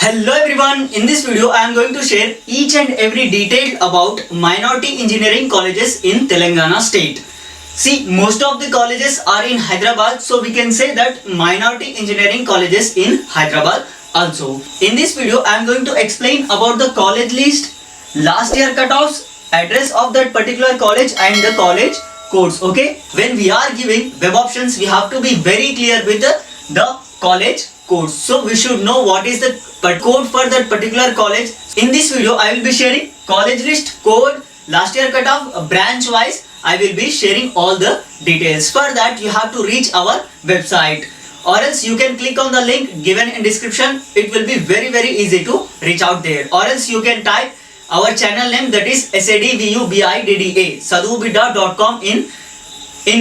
Hello everyone, in this video I am going to share each and every detail about minority engineering colleges in Telangana state. See, most of the colleges are in Hyderabad, so we can say that minority engineering colleges in Hyderabad also. In this video I am going to explain about the college list, last year cutoffs, address of that particular college and the college codes. Okay, when we are giving web options we have to be very clear with the college codes. So we should know what is the code for that particular college. In this video I will be sharing college list, code, last year cutoff, branch wise I will be sharing all the details. For that you have to reach our website, or else you can click on the link given in description. It will be very easy to reach out there, or else you can type our channel name, that is SADVUBIDDA sadhubidda.com in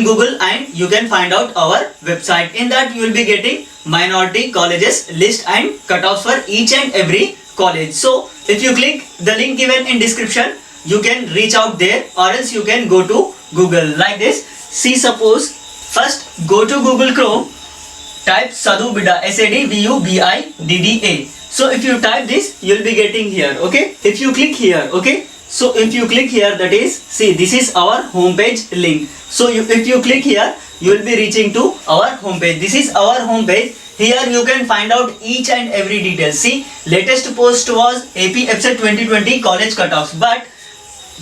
Google, and you can find out our website. In that you will be getting minority colleges list and cutoffs for each and every college. So if you click the link given in description, you can reach out there, or else you can go to Google like this. See, suppose first go to Google Chrome, type Sadhubidda, SADVUBIDDA. So if you type this, you will be getting here. Okay, if you click here, okay, so if you click here, that is, see, this is our homepage link. So if you click here, you will be reaching to our homepage. This is our homepage. Here you can find out each and every detail. See, latest post was AP EPSET 2020 college cutoffs, but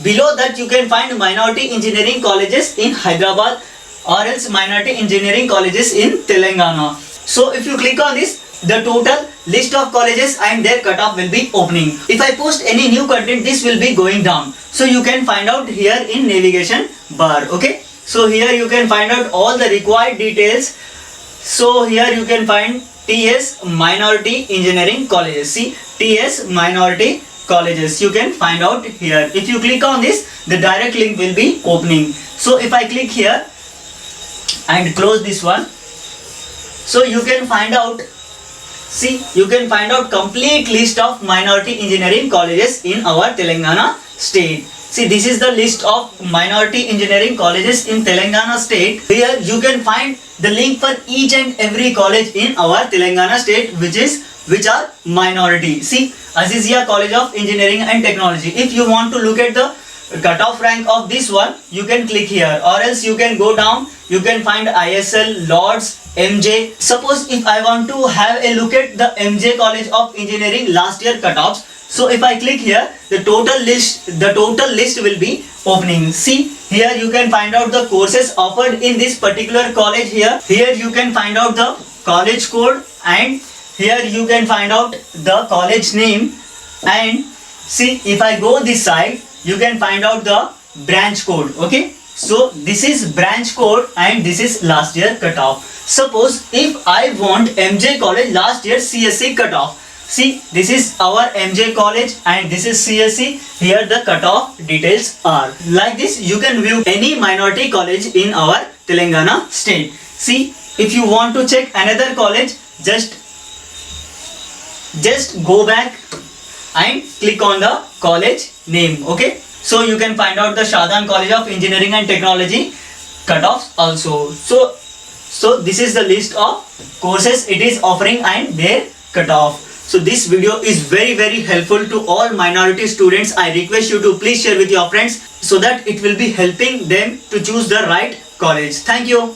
below that you can find minority engineering colleges in Hyderabad, or else minority engineering colleges in Telangana. So if you click on this, the total list of colleges and their cutoff will be opening. If I post any new content, this will be going down. So you can find out here in navigation bar. Okay, so here you can find out all the required details. So here you can find TS minority engineering colleges. See, TS minority colleges you can find out here. If you click on this, the direct link will be opening. So if I click here and close this one, so you can find out, see, you can find out complete list of minority engineering colleges in our Telangana state. See, this is the list of minority engineering colleges in Telangana state. Here you can find the link for each and every college in our Telangana state which are minority. See, Azizia College of Engineering and Technology. If you want to look at the cutoff rank of this one, you can click here, or else you can go down, you can find ISL, Lords, MJ. Suppose if I want to have a look at the MJ College of Engineering last year cutoffs, so if I click here, the total list will be opening. See, here you can find out the courses offered in this particular college. Here you can find out the college code, and here you can find out the college name. And see, if I go this side, you can find out the branch code. Okay, so this is branch code and this is last year cutoff. Suppose if I want MJ College last year CSE cutoff, see, this is our MJ College and this is CSE. Here the cutoff details are like this. You can view any minority college in our Telangana state. See, if you want to check another college, just go back and click on the college name. Okay, so you can find out the Shadan College of Engineering and Technology cutoffs also. So this is the list of courses it is offering and their cutoff. So this video is very helpful to all minority students. I request you to please share with your friends so that it will be helping them to choose the right college. Thank you.